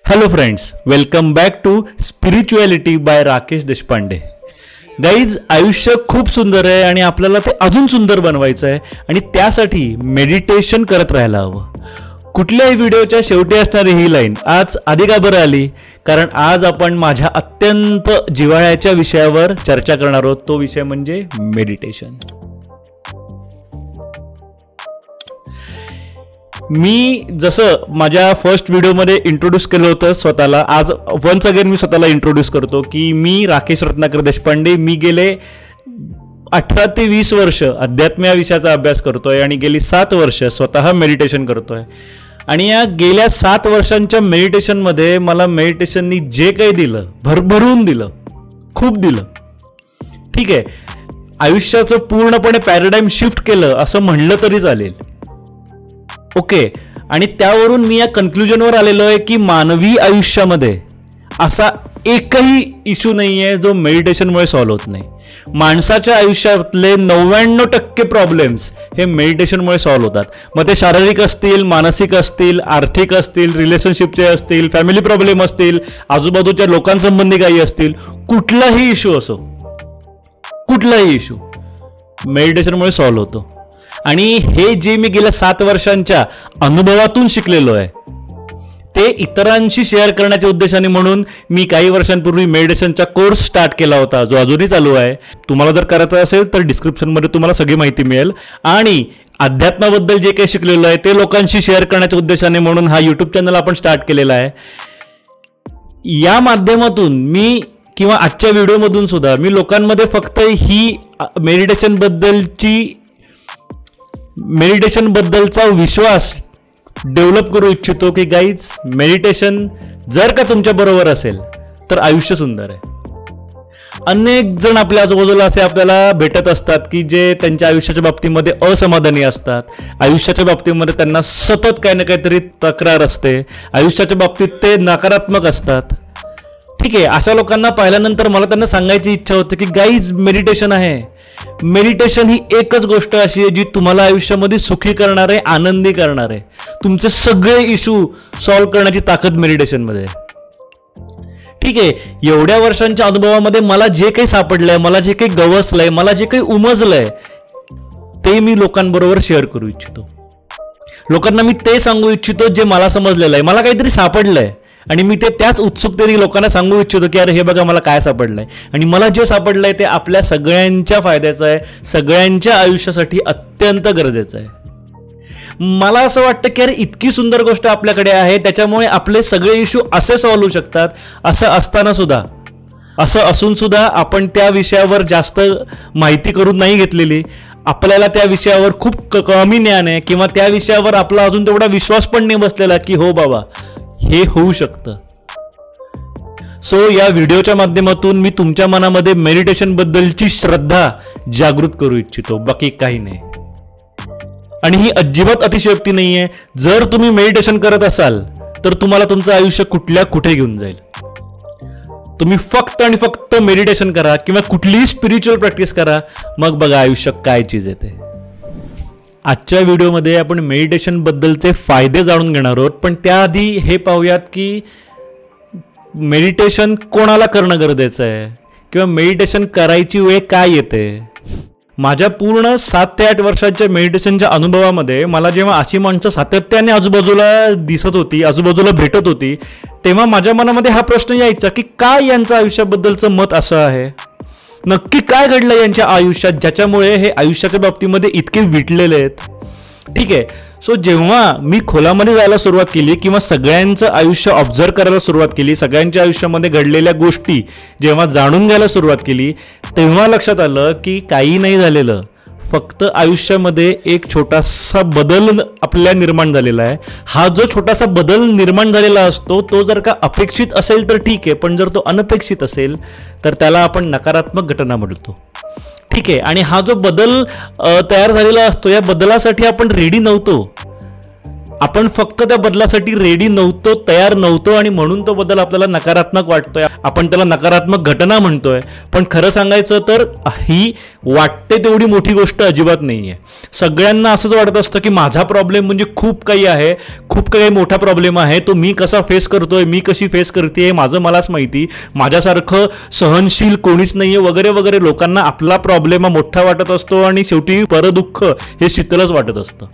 Hello friends, welcome back to spirituality by Rakesh Deshpande. Guys, आयुष्य खूप सुंदर आहे आणि आपल्याला ते अजून सुंदर बनवायचं आहे आणि त्यासाठी मेडिटेशन करत राहायला हवं. कुठल्याही व्हिडिओच्या शेवटी असणारी ही लाईन आज आधी का बरं आली? कारण आज आपण माझ्या अत्यंत जिव्हाळ्याच्या विषयावर चर्चा करणार आहोत. तो विषय म्हणजे मेडिटेशन. मी जसं माझ्या फर्स्ट व्हिडिओमध्ये इंट्रोड्यूस केलं होतं स्वतःला, आज वन्स अगेन मी स्वतःला इंट्रोड्यूस करतो की मी राकेश रत्नाकर देशपांडे. मी गेले 18 ते 20 वर्ष अध्यात्म या विषयाचा अभ्यास करतोय आणि गेली 7 वर्ष स्वतः मेडिटेशन करतोय. आणि या गेल्या 7 वर्षांच्या मेडिटेशनमध्ये मला मेडिटेशननी जे काही दिलं, भरभरून दिलं, खूप दिलं. ठीक आहे, आयुष्याचं पूर्णपणे पॅराडाईम शिफ्ट केलं असं म्हणलं तरी चालेल. ओके, आणि त्यावरून मी या कन्क्लुजनवर आलेलो आहे की मानवी आयुष्यामध्ये असा एकही इश्यू नाही आहे जो मेडिटेशनमुळे सॉल्व्ह होत नाही. माणसाच्या आयुष्यातले 99% प्रॉब्लेम्स हे मेडिटेशनमुळे सॉल्व्ह होतात. मग ते शारीरिक असतील, मानसिक असतील, आर्थिक असतील, रिलेशनशिपचे असतील, फॅमिली प्रॉब्लेम असतील, आजूबाजूच्या लोकांसंबंधी काही असतील, कुठलाही इश्यू असो, कुठलाही इश्यू मेडिटेशनमुळे सॉल्व्ह होतो. आणि हे जे मी गेल्या 7 वर्षांच्या अनुभवातून शिकलेलो आहे ते इतरांशी शेअर करण्याच्या उद्देशाने म्हणून मी काही वर्षांपूर्वी मेडिटेशनचा कोर्स स्टार्ट केला होता, जो अजूनही चालू आहे. तुम्हाला जर करायचं असेल तर डिस्क्रिप्शनमध्ये तुम्हाला सगळी माहिती मिळेल. आणि अध्यात्माबद्दल जे काही शिकलेलं आहे ते लोकांशी शेअर करण्याच्या उद्देशाने म्हणून हा यूट्यूब चॅनल आपण स्टार्ट केलेला आहे. या माध्यमातून मी किंवा आजच्या व्हिडिओमधून सुद्धा मी लोकांमध्ये फक्त ही मेडिटेशनबद्दलचा विश्वास डेव्हलप करू इच्छितो की गाईज, मेडिटेशन जर का तुमच्या बरोबर असेल तर आयुष्य सुंदर आहे. अनेक जण आपल्या आजूबाजूला असे आपल्याला भेटत असतात की जे त्यांच्या आयुष्याच्या बाबतीमध्ये असमाधानी असतात. आयुष्याच्या बाबतीमध्ये त्यांना सतत काही ना काहीतरी तक्रार असते. आयुष्याच्या बाबतीत ते नकारात्मक असतात. ठीक आहे, अशा लोकांना पाहिल्यानंतर मला त्यांना सांगायची इच्छा होते की गाईज, मेडिटेशन आहे. मेडिटेशन ही एकच गोष्ट अशी आहे जी तुम्हाला आयुष्यामध्ये सुखी करणार आहे, आनंदी करणार आहे. तुमचे सगळे इश्यू सॉल्व्ह करण्याची ताकद मेडिटेशनमध्ये आहे. ठीक आहे, एवढ्या वर्षांच्या अनुभवामध्ये मला जे काही सापडलंय, मला जे काही गवसलंय, मला जे काही उमजलंय ते मी लोकांबरोबर शेअर करू इच्छितो. लोकांना मी ते सांगू इच्छितो जे मला समजलेलं आहे. मला काहीतरी सापडलंय आणि मी ते त्याच उत्सुकतेने लोकांना सांगू इच्छितो की अरे हे बघा मला काय सापडलंय. आणि मला जे सापडलंय ते आपल्या सगळ्यांच्या फायद्याचं आहे, सगळ्यांच्या आयुष्यासाठी अत्यंत गरजेचं आहे. मला असं वाटतं की अरे इतकी सुंदर गोष्ट आपल्याकडे आहे, त्याच्यामुळे आपले सगळे इश्यू असे सॉल्व्ह होऊ शकतात. असं असताना सुद्धा, असं असून सुद्धा आपण त्या विषयावर जास्त माहिती करून नाही घेतलेली. आपल्याला त्या विषयावर खूप कमी ज्ञान आहे किंवा त्या विषयावर आपला अजून तेवढा विश्वास पण नाही बसलेला की हो बाबा हे होऊ शकतं. सो या व्हिडिओच्या माध्यमातून मी तुमच्या मनामध्ये मेडिटेशन बद्दलची श्रद्धा जागृत करू इच्छितो, बाकी काही नाही. आणि ही अजिबात अतिशयोक्ती नाही आहे. जर तुम्ही मेडिटेशन करत असाल तर तुम्हाला तुमचं आयुष्य कुठे घेऊन जाईल. तुम्ही फक्त आणि फक्त मेडिटेशन करा किंवा कुठलीही स्पिरिच्युअल प्रॅक्टिस करा, मग बघा आयुष्य काय चीज येते. आजच्या व्हिडिओमध्ये आपण मेडिटेशन बद्दलचे फायदे जाणून घेणार आहोत. पण त्याआधी हे पाहूयात की मेडिटेशन कोणाला करणं गरजेचं आहे किंवा मेडिटेशन करायची वेळ काय येते. माझ्या पूर्ण 7 ते 8 वर्षांच्या मेडिटेशनच्या अनुभवामध्ये मला जेव्हा अशी माणसं सातत्याने आजूबाजूला दिसत होती, आजूबाजूला भेटत होती, तेव्हा माझ्या मनामध्ये हा प्रश्न यायचा की काय यांचं आयुष्याबद्दलचं मत असं आहे, नक्की काय घडलं यांच्या आयुष्यात ज्याच्यामुळे हे आयुष्याच्या बाबतीमध्ये इतके विटलेले आहेत. ठीक आहे, सो जेव्हा मी खोलामध्ये जायला सुरुवात केली किंवा सगळ्यांचं आयुष्य ऑब्झर्व करायला सुरुवात केली, सगळ्यांच्या आयुष्यामध्ये घडलेल्या गोष्टी जेव्हा जाणून घ्यायला सुरुवात केली, तेव्हा लक्षात आलं की काही नाही झालेलं. फक्त आयुष्यामध्ये एक छोटासा बदल आपल्या निर्माण झालेला आहे. हा जो छोटासा बदल निर्माण झालेला असतो तो जर का अपेक्षित असेल तर ठीक आहे, पण जर तो अनपेक्षित असेल तर त्याला आपण नकारात्मक घटना म्हणतो. ठीक आहे, आणि हा जो बदल तयार झालेला असतो या बदलासाठी आपण रेडी नव्हतो. आपण फक्त त्या बदलासाठी रेडी नव्हतो, तयार नव्हतो आणि म्हणून तो बदल आपल्याला नकारात्मक वाटतोय, आपण त्याला नकारात्मक घटना म्हणतोय. पण खरं सांगायचं तर ही वाटते तेवढी मोठी गोष्ट अजिबात नाही आहे. सगळ्यांना असंच वाटत असतं की माझा प्रॉब्लेम म्हणजे खूप काही आहे, खूप काही मोठा प्रॉब्लेम आहे, तो मी कसा फेस करतोय, मी कशी फेस करते माझं मलाच माहिती, माझ्यासारखं सहनशील कोणीच नाहीये वगैरे वगैरे. लोकांना आपला प्रॉब्लेम हा मोठा वाटत असतो आणि शेवटी परदुःख हे शीतलच वाटत असतं,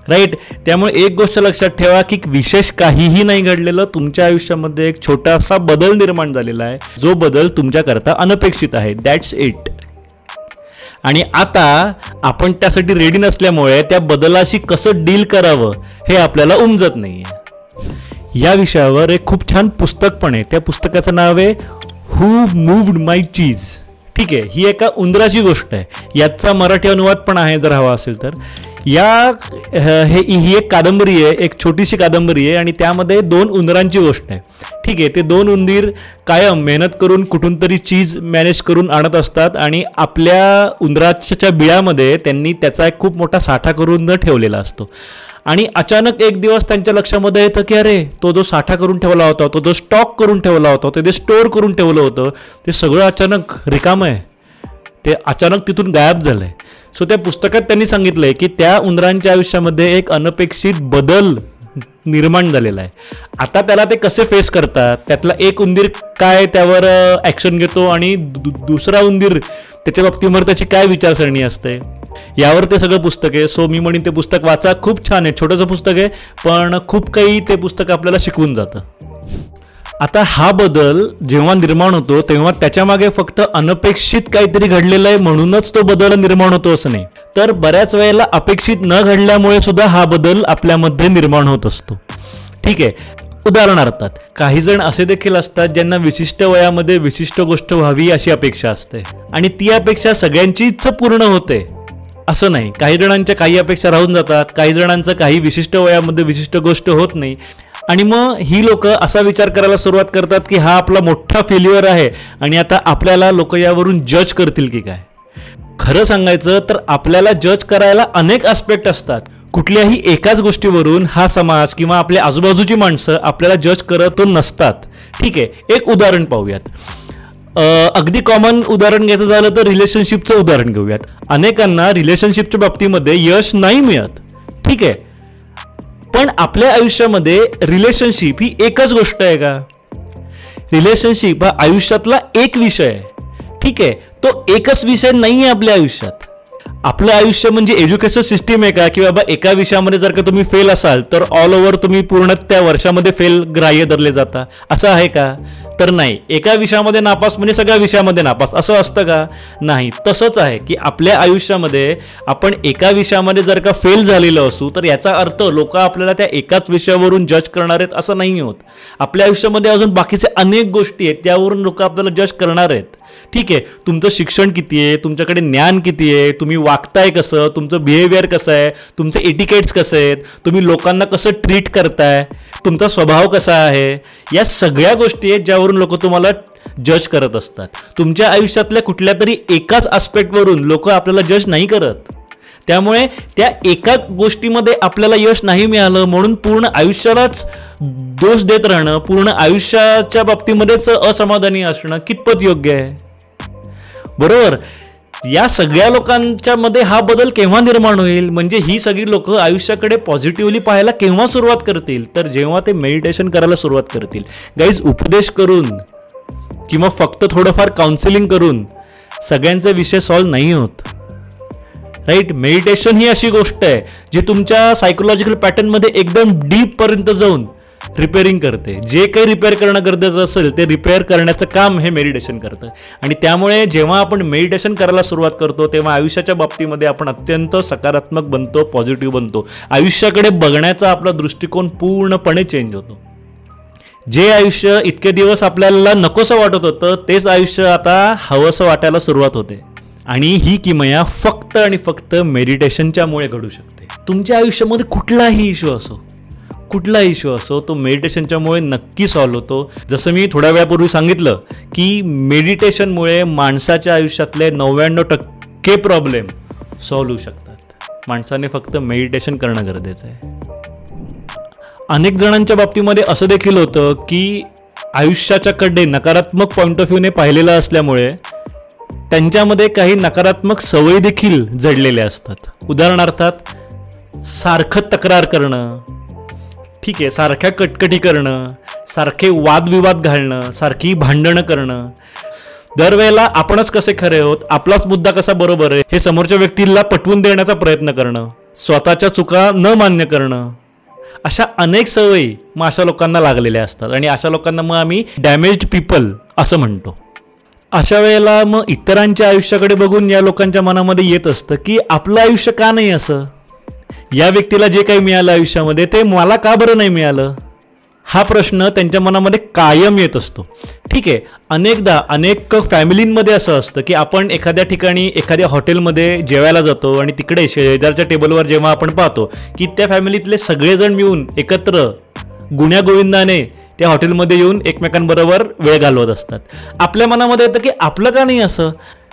राईट. त्यामुळे एक गोष्ट लक्षात ठेवा की विशेष काहीही नाही घडलेलं, तुमच्या आयुष्यामध्ये एक छोटासा बदल निर्माण झालेला आहे, जो बदल तुमच्याकरता अनपेक्षित आहे. That's it. आणि आता आपण त्यासाठी रेडी नसल्यामुळे त्या बदलाशी कसं डील करावं हे आपल्याला उमजत नाहीये. या विषयावर एक खूप छान पुस्तक पण आहे. त्या पुस्तकाचं नाव आहे हू मूव्ड माय चीज. ठीक आहे, ही एका उंदराची गोष्ट आहे. याचा मराठी अनुवाद पण आहे जर हवा असेल तर. ही एक कादंबरी आहे, एक छोटीशी कादंबरी आहे आणि त्यामध्ये 2 उंदरांची गोष्ट आहे. ठीक आहे, ते 2 उंदीर कायम मेहनत करून कुठून तरी चीज मॅनेज करून आणत असतात आणि आपल्या उंदराच्या बिळामध्ये त्यांनी त्याचा एक खूप मोठा साठा करून ठेवलेला असतो. आणि अचानक एक दिवस त्यांच्या लक्षामध्ये येतं की अरे, तो जो साठा करून ठेवला होता, तो जो स्टॉक करून ठेवला होता, ते स्टोअर करून ठेवलं होतं, ते सगळं अचानक रिकामं आहे, ते अचानक तिथून गायब झालंय. सो त्या पुस्तकात त्यांनी सांगितलंय की त्या उंदरांच्या आयुष्यामध्ये एक अनपेक्षित बदल निर्माण झालेला आहे. आता त्याला ते कसे फेस करतात, त्यातला एक उंदीर काय त्यावर ॲक्शन घेतो आणि दुसरा उंदीर त्याच्या बाबतीवर त्याची काय विचारसरणी असते, यावर ते सगळं पुस्तक आहे. सो मी म्हणेन ते पुस्तक वाचा, खूप छान आहे. छोटंसं पुस्तक आहे पण खूप काही ते पुस्तक आपल्याला शिकवून जातं. आता हा बदल जेव्हा निर्माण होतो तेव्हा त्याच्यामागे फक्त अनपेक्षित काहीतरी घडलेलं आहे म्हणूनच तो बदल निर्माण होतो असं नाही, तर बऱ्याच वेळेला अपेक्षित न घडल्यामुळे सुद्धा हा बदल आपल्यामध्ये निर्माण होत असतो. ठीक आहे, उदाहरणार्थ काही जण असे देखील असतात ज्यांना विशिष्ट वयामध्ये विशिष्ट गोष्ट व्हावी अशी अपेक्षा असते आणि ती अपेक्षा सगळ्यांचीच पूर्ण होते असं नाही. काही जणांच्या काही अपेक्षा राहून जातात, काही जणांचं काही विशिष्ट वयामध्ये विशिष्ट गोष्ट होत नाही आणि मग ही लोक असा विचार करायला सुरुवात करतात की हा आपला मोठा फेल्युअर आहे आणि आता आपल्याला लोक यावरून जज करतील की काय. खरं सांगायचं तर आपल्याला जज करायला अनेक आस्पेक्ट असतात. कुठल्याही एकाच गोष्टीवरून हा समाज किंवा आपल्या आजूबाजूची माणसं आपल्याला जज करत नसतात. ठीक आहे, एक उदाहरण पाहूयात. अगदी कॉमन उदाहरण घ्यायचं झालं तर रिलेशनशिपचं उदाहरण घेऊयात. अनेकांना रिलेशनशिपच्या बाबतीमध्ये यश नाही मिळत. ठीक आहे, पण आपल्या आयुष्यामध्ये रिलेशनशिप ही एकच गोष्ट आहे का? रिलेशनशिप हा आयुष्यातला एक विषय आहे. ठीक आहे, तो एकच विषय नाही आहे आपल्या आयुष्यात. आपलं आयुष्य म्हणजे एज्युकेशन सिस्टीम आहे का की बाबा एका विषयामध्ये जर का तुम्ही फेल असाल तर ऑल ओव्हर तुम्ही पूर्ण त्या वर्षामध्ये फेल ग्राह्य धरले जाता असं आहे का? तर नाही. एका विषयामध्ये नापास म्हणजे सगळ्या विषयामध्ये नापास असं असतं का? नाही. तसंच आहे की आपल्या आयुष्यामध्ये आपण एका विषयामध्ये जर का फेल झालेलो असू तर याचा अर्थ लोक आपल्याला त्या एकाच विषयावरून जज करणार आहेत असं नाही होत. आपल्या आयुष्यामध्ये अजून बाकीचे अनेक गोष्टी आहेत त्यावरून लोक आपल्याला जज करणार आहेत. ठीक आहे, तुमचं शिक्षण किती आहे, तुमच्याकडे ज्ञान किती आहे, तुम्ही वागताय कसं, तुमचं बिहेवियर कसं आहे, तुमचे एटिकेट्स कसे आहेत, तुम्ही लोकांना कसं ट्रीट करताय, तुमचा स्वभाव कसा आहे, या सगळ्या गोष्टी आहेत ज्यावरून लोक तुम्हाला जज करत असतात. तुमच्या आयुष्यातल्या कुठल्या तरी एकाच आस्पेक्टवरून लोक आपल्याला जज नाही करत. त्यामुळे त्या एका गोष्टीमध्ये आपल्याला यश नाही मिळालं म्हणून पूर्ण आयुष्यालाच दोष देत राहणं, पूर्ण आयुष्याच्या बाबतीमध्येच असमाधानी असणं कितपत योग्य आहे? बरोबर. या सगळ्या लोकांच्या मध्ये हा बदल केव्हा निर्माण होईल, म्हणजे ही सगळी लोक आयुष्याकडे पॉझिटिव्हली पाहायला केव्हा सुरुवात करतील? तर जेव्हा ते मेडिटेशन करायला सुरुवात करतील. गाईज, उपदेश करून किंवा फक्त थोडंफार काउन्सिलिंग करून सगळ्यांचे विषय सॉल्व्ह नाही होत. राईट. मेडिटेशन ही अशी गोष्ट आहे जी तुमच्या सायकोलॉजिकल पॅटर्नमध्ये एकदम डीप पर्यंत जाऊन रिपेअरिंग करते. जे काही रिपेअर करणं गरजेचं असेल ते रिपेअर करण्याचं काम हे मेडिटेशन करतं. आणि त्यामुळे जेव्हा आपण मेडिटेशन करायला सुरुवात करतो तेव्हा आयुष्याच्या बाबतीमध्ये आपण अत्यंत सकारात्मक बनतो, पॉझिटिव्ह बनतो. आयुष्याकडे बघण्याचा आपला दृष्टिकोन पूर्णपणे चेंज होतो. जे आयुष्य इतके दिवस आपल्याला नकोसं वाटत होतं तेच आयुष्य आता हवंसं वाटायला सुरुवात होते. आणि ही किमया फक्त आणि फक्त मेडिटेशनच्यामुळे घडू शकते. तुमच्या आयुष्यामध्ये कुठलाही इश्यू असो तो मेडिटेशनच्यामुळे नक्की सॉल्व्ह होतो. जसं मी थोड्या वेळापूर्वी सांगितलं की मेडिटेशनमुळे माणसाच्या आयुष्यातले 99% प्रॉब्लेम सॉल्व्ह होऊ शकतात. माणसाने फक्त मेडिटेशन करणं गरजेचं आहे. अनेक जणांच्या बाबतीमध्ये असं देखील होतं की आयुष्याच्याकडे नकारात्मक पॉईंट ऑफ व्ह्यूने पाहिलेलं असल्यामुळे त्यांच्यामध्ये काही नकारात्मक सवयी देखील जडलेल्या असतात. उदाहरणार्थात सारखं तक्रार करणं, ठीक आहे, सारख्या कटकटी करणं, सारखे वादविवाद घालणं, सारखी भांडणं करणं, दरवेळेला आपणच कसे खरे आहोत, आपलाच मुद्दा कसा बरोबर आहे हे समोरच्या व्यक्तीला पटवून देण्याचा प्रयत्न करणं, स्वतःच्या चुका न मान्य करणं, अशा अनेक सवयी मग अशा लोकांना लागलेल्या असतात आणि अशा लोकांना मग आम्ही डॅमेज्ड पीपल असं म्हणतो. अशा वेळेला मग इतरांच्या आयुष्याकडे बघून या लोकांच्या मनामध्ये येत असतं की आपलं आयुष्य का नाही असं, या व्यक्तीला जे काही मिळालं आयुष्यामध्ये ते मला का बरं नाही मिळालं, हा प्रश्न त्यांच्या मनामध्ये कायम येत असतो. ठीक आहे, अनेकदा अनेक फॅमिलींमध्ये असं असतं की आपण एखाद्या ठिकाणी एखाद्या हॉटेलमध्ये जेवायला जातो आणि तिकडे शेजारच्या टेबलवर जेव्हा आपण पाहतो की त्या फॅमिलीतले सगळेजण मिळून एकत्र गुण्यागोविंदाने त्या हॉटेलमध्ये येऊन एकमेकांबरोबर वेळ घालवत असतात. आपल्या मनामध्ये येतं की आपलं का नाही असं,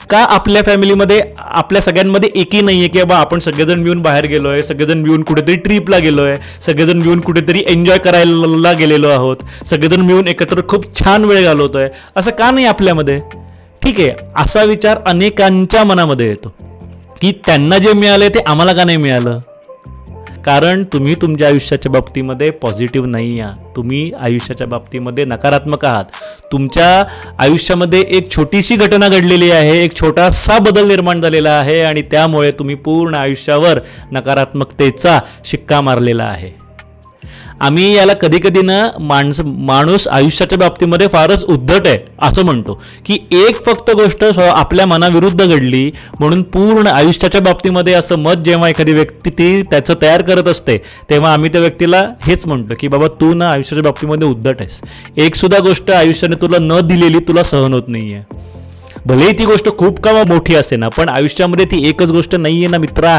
का आपल्या फॅमिलीमध्ये आपल्या सगळ्यांमध्ये एकही नाही आहे की बाबा आपण सगळेजण मिळून बाहेर गेलो आहे, सगळेजण मिळून कुठेतरी ट्रिपला गेलो आहे, सगळेजण मिळून कुठेतरी एन्जॉय करायला गेलेलो आहोत, सगळेजण मिळून एकत्र खूप छान वेळ घालवतो आहे, असं का नाही आपल्यामध्ये. ठीक आहे, असा विचार अनेकांच्या मनामध्ये येतो की त्यांना जे मिळाले ते आम्हाला का नाही मिळालं. कारण तुम्ही तुमच्या आयुष्याच्या बाबतीमध्ये पॉझिटिव्ह नाही आहात, तुम्ही आयुष्याच्या बाबतीमध्ये नकारात्मक आहात. तुमच्या आयुष्यामध्ये एक छोटीशी घटना घडलेली आहे, एक छोटासा बदल निर्माण झालेला आहे आणि त्यामुळे तुम्ही पूर्ण आयुष्यावर नकारात्मकतेचा शिक्का मारलेला आहे. आम्ही याला कधी कधी ना माणूस आयुष्याच्या बाबतीमध्ये फारच उद्धट आहे असं म्हणतो की एक फक्त गोष्ट आपल्या मनाविरुद्ध घडली म्हणून पूर्ण आयुष्याच्या बाबतीमध्ये असं मत जेव्हा एखादी व्यक्ती ती त्याचं तयार करत असते तेव्हा आम्ही त्या व्यक्तीला हेच म्हणतो की बाबा तू ना आयुष्याच्या बाबतीमध्ये उद्धट आहेस, एक सुद्धा गोष्ट आयुष्याने तुला न दिलेली तुला सहन होत नाहीये. भलेही ती गोष्ट खूप का मोठी असे ना, पण आयुष्यामध्ये ती एकच गोष्ट नाहीये ना मित्रा.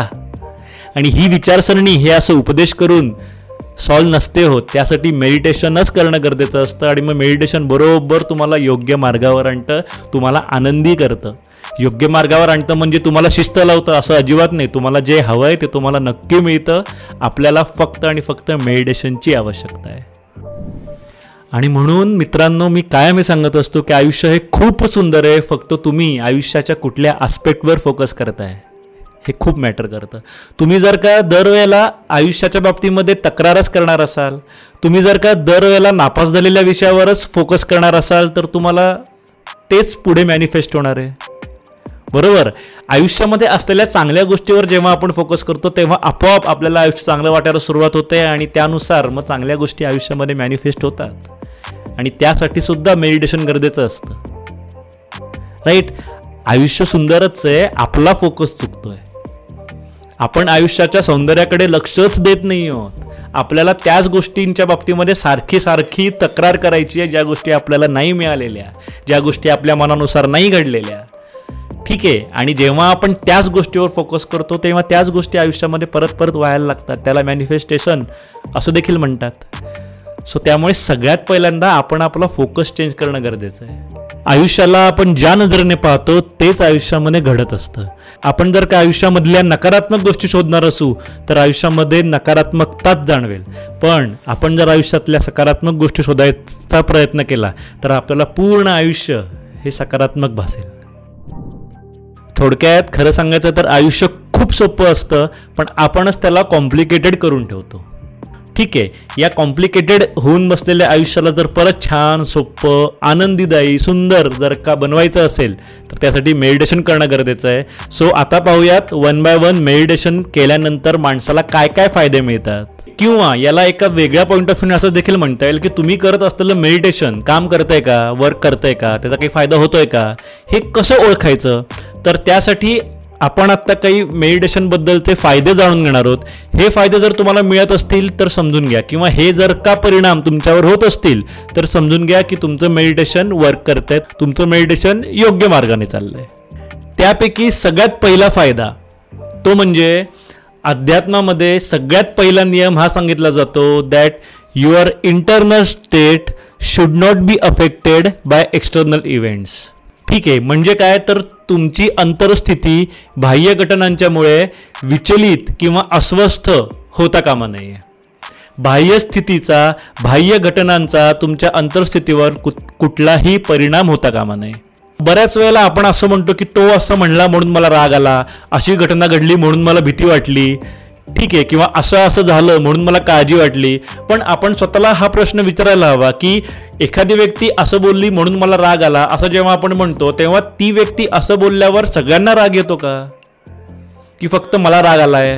आणि ही विचारसरणी हे असं उपदेश करून सॉल्व नसते होत, त्यासाठी मेडिटेशनच करणं गरजेचं असतं. आणि मग मेडिटेशन बरोबर तुम्हाला योग्य मार्गावर आणतं, तुम्हाला आनंदी करतं. योग्य मार्गावर आणतं म्हणजे तुम्हाला शिस्त लावतं असं अजिबात नाही. तुम्हाला जे हवं आहे ते तुम्हाला नक्की मिळतं. आपल्याला फक्त आणि फक्त मेडिटेशनची आवश्यकता आहे. आणि म्हणून मित्रांनो, मी कायम सांगत असतो की आयुष्य हे खूप सुंदर आहे, फक्त तुम्ही आयुष्याच्या कुठल्या आस्पेक्टवर फोकस करताय हे खूप मॅटर करतं. तुम्ही जर का दरवेळेला आयुष्याच्या बाबतीमध्ये तक्रारच करणार असाल, तुम्ही जर का दरवेळेला नापास झालेल्या विषयावरच फोकस करणार असाल तर तुम्हाला तेच पुढे मॅनिफेस्ट होणार आहे. बरोबर, आयुष्यामध्ये असलेल्या चांगल्या गोष्टीवर जेव्हा आपण फोकस करतो तेव्हा आपोआप आपल्याला आयुष्य चांगलं वाटायला सुरुवात होते आणि त्यानुसार मग चांगल्या गोष्टी आयुष्यामध्ये मॅनिफेस्ट होतात. आणि त्यासाठी सुद्धा मेडिटेशन गरजेचं असतं. राईट, आयुष्य सुंदरच आहे, आपला फोकस चुकतोय. आपण आयुष्याच्या सौंदर्याकडे लक्षच देत नाही आहोत. आपल्याला त्याच गोष्टींच्या बाबतीमध्ये सारखी तक्रार करायची आहे ज्या गोष्टी आपल्याला नाही मिळालेल्या, ज्या गोष्टी आपल्या मनानुसार नाही घडलेल्या. ठीक आहे, आणि जेव्हा आपण त्याच गोष्टीवर फोकस करतो तेव्हा त्याच गोष्टी आयुष्यामध्ये परत व्हायला लागतात. त्याला मॅनिफेस्टेशन असं देखील म्हणतात. सो त्यामुळे सगळ्यात पहिल्यांदा आपण आपला फोकस चेंज करणं गरजेचं आहे. आयुष्याला आपण ज्या नजरेने पाहतो तेच आयुष्यामध्ये घडत असतं. आपण जर का आयुष्यामधल्या नकारात्मक गोष्टी शोधणार असू तर आयुष्यामध्ये नकारात्मकताच जाणवेल. पण आपण जर आयुष्यातल्या सकारात्मक गोष्टी शोधायचा प्रयत्न केला तर आपल्याला पूर्ण आयुष्य हे सकारात्मक भासेल. थोडक्यात खरं सांगायचं तर आयुष्य खूप सोपं असतं, पण आपणच त्याला कॉम्प्लिकेटेड करून ठेवतो. ठीक आहे, या कॉम्प्लिकेटेड होऊन बसलेल्या आयुष्याला जर परत छान, सोपं, आनंदीदायी, सुंदर जर का बनवायचं असेल तर त्यासाठी मेडिटेशन करणं गरजेचं आहे. सो आता पाहूयात 1 बाय 1 मेडिटेशन केल्यानंतर माणसाला काय काय फायदे मिळतात. किंवा याला एका वेगळ्या पॉईंट ऑफ व्ह्यूने असं देखील म्हणता येईल की तुम्ही करत असलेलं मेडिटेशन काम करतंय का, वर्क करतंय का, त्याचा काही फायदा होतोय का, हे कसं ओळखायचं. तर त्यासाठी आपण आत्ता काही मेडिटेशनबद्दलचे फायदे जाणून घेणार आहोत. हे फायदे जर तुम्हाला मिळत असतील तर समजून घ्या, किंवा हे जर का परिणाम तुमच्यावर होत असतील तर समजून घ्या की तुमचं मेडिटेशन वर्क करतंय, तुमचं मेडिटेशन योग्य मार्गाने चाललंय. त्यापैकी सगळ्यात पहिला फायदा तो म्हणजे अध्यात्मामध्ये सगळ्यात पहिला नियम हा सांगितला जातो that your internal state should not be affected by external events. ठीक आहे, म्हणजे काय तर तुमची अंतरस्थिती बाह्य घटनांच्यामुळे विचलित किंवा अस्वस्थ होता कामा नये. बाह्य स्थितीचा, बाह्य घटनांचा तुमच्या अंतर्स्थितीवर कुठलाही परिणाम होता कामा नये. बऱ्याच वेळेला आपण असं म्हणतो की तो असं म्हणला म्हणून मला राग आला, अशी घटना घडली म्हणून मला भीती वाटली, ठीक आहे, किंवा असं झालं म्हणून मला काळजी वाटली. पण आपण स्वतःला हा प्रश्न विचारायला हवा की एखादी व्यक्ती असं बोलली म्हणून मला राग आला असं जेव्हा आपण म्हणतो तेव्हा ती व्यक्ती असं बोलल्यावर सगळ्यांना राग येतो का, की फक्त मला राग आलाय?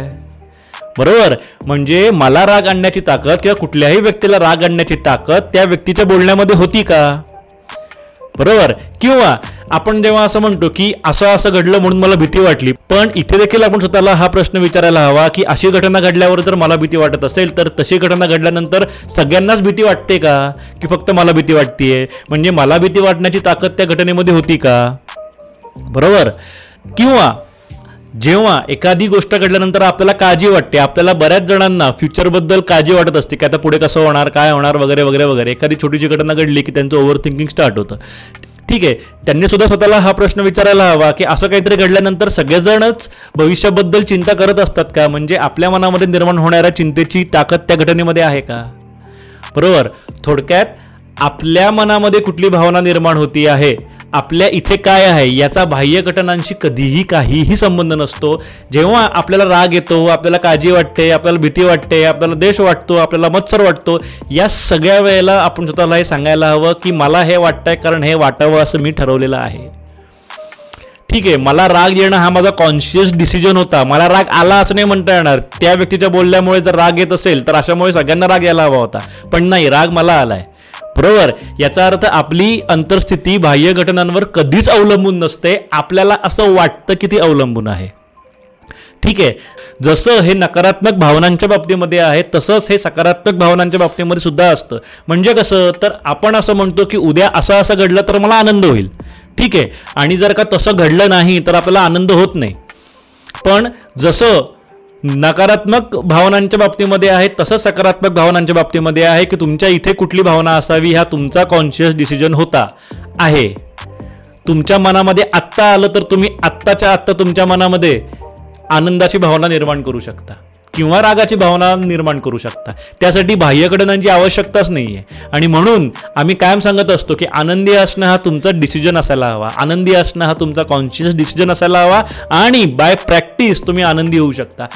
बरोबर. म्हणजे मला राग आणण्याची ताकद किंवा कुठल्याही व्यक्तीला राग आणण्याची ताकद त्या व्यक्तीच्या बोलण्यामध्ये होती का? बरोबर. किंवा आपण जेव्हा असं म्हणतो की असं घडलं म्हणून मला भीती वाटली, पण इथे देखील आपण स्वतःला हा प्रश्न विचारायला हवा की अशी घटना घडल्यावर जर मला भीती वाटत असेल तर तशी घटना घडल्यानंतर सगळ्यांनाच भीती वाटते का, की फक्त मला भीती वाटतेय? म्हणजे मला भीती वाटण्याची ताकद त्या घटनेमध्ये होती का? बरोबर. किंवा जेव्हा एखादी गोष्ट घडल्यानंतर आपल्याला काळजी वाटते, आपल्याला बऱ्याच जणांना फ्युचरबद्दल काळजी वाटत असते की आता पुढे कसं होणार, काय होणार, वगैरे वगैरे वगैरे. एखादी छोटीशी घटना घडली की त्यांचं ओव्हर थिंकिंग स्टार्ट होतं. ठीक आहे, त्यांनी सुद्धा स्वतःला हा प्रश्न विचारायला हवा की असं काहीतरी घडल्यानंतर सगळेजणच भविष्याबद्दल चिंता करत असतात का? म्हणजे आपल्या मनामध्ये निर्माण होणाऱ्या चिंतेची ताकद त्या घटनेमध्ये आहे का? बरोबर. थोडक्यात आपल्या मनामध्ये कुठली भावना निर्माण होती आहे, आपल्या इथे काय आहे याचा बाह्य घटनांशी कधीही काहीही संबंध नसतो. जेव्हा आपल्याला राग येतो, आपल्याला काळजी वाटते, आपल्याला भीती वाटते, आपल्याला देश वाटतो, आपल्याला मत्सर वाटतो, या सगळ्या वेळेला आपण स्वतःला हे सांगायला हवं की मला हे वाटतंय कारण हे वाटावं असं मी ठरवलेलं आहे. ठीक आहे, मला राग येणं हा माझा कॉन्शियस डिसिजन होता. मला राग आला असं नाही म्हणता येणार. त्या व्यक्तीच्या बोलल्यामुळे जर राग येत असेल तर अशामुळे सगळ्यांना राग यायला हवा होता, पण नाही, राग मला आलाय. बरोबर. याचा अर्थ आपली अंतर्स्थिती बाह्य घटनांवर कधीच अवलंबून नसते, आपल्याला असं वाटतं की ती अवलंबून आहे. ठीक आहे, जसं हे नकारात्मक भावनांच्या बाबतीमध्ये आहे तसंच हे सकारात्मक भावनांच्या बाबतीमध्ये सुद्धा असतं. म्हणजे कसं, तर आपण असं म्हणतो की उद्या असं घडलं तर मला आनंद होईल. ठीक आहे, आणि जर का तसं घडलं नाही तर आपल्याला आनंद होत नाही. पण जसं नकारात्मक भावनांच्या बाबतीमध्ये आहे तसंच सकारात्मक भावनांच्या बाबतीमध्ये आहे की तुमच्या इथे कुठली भावना असावी हा तुमचा कॉन्शियस डिसिजन होता आहे. तुमच्या मनामध्ये आत्ता आलं तर तुम्ही आत्ताच्या आत्ता तुमच्या मनामध्ये आनंदाची भावना निर्माण करू शकता किंवा रागाची भावना निर्माण करू शकता. त्यासाठी बाह्य घटनांची आवश्यकताच नाही आहे. आणि म्हणून आम्ही कायम सांगत असतो की आनंदी असणं हा तुमचा डिसिजन असायला हवा, आनंदी असणं हा तुमचा कॉन्शियस डिसिजन असायला हवा, आणि बाय प्रॅक्टिस तुम्ही आनंदी होऊ शकता.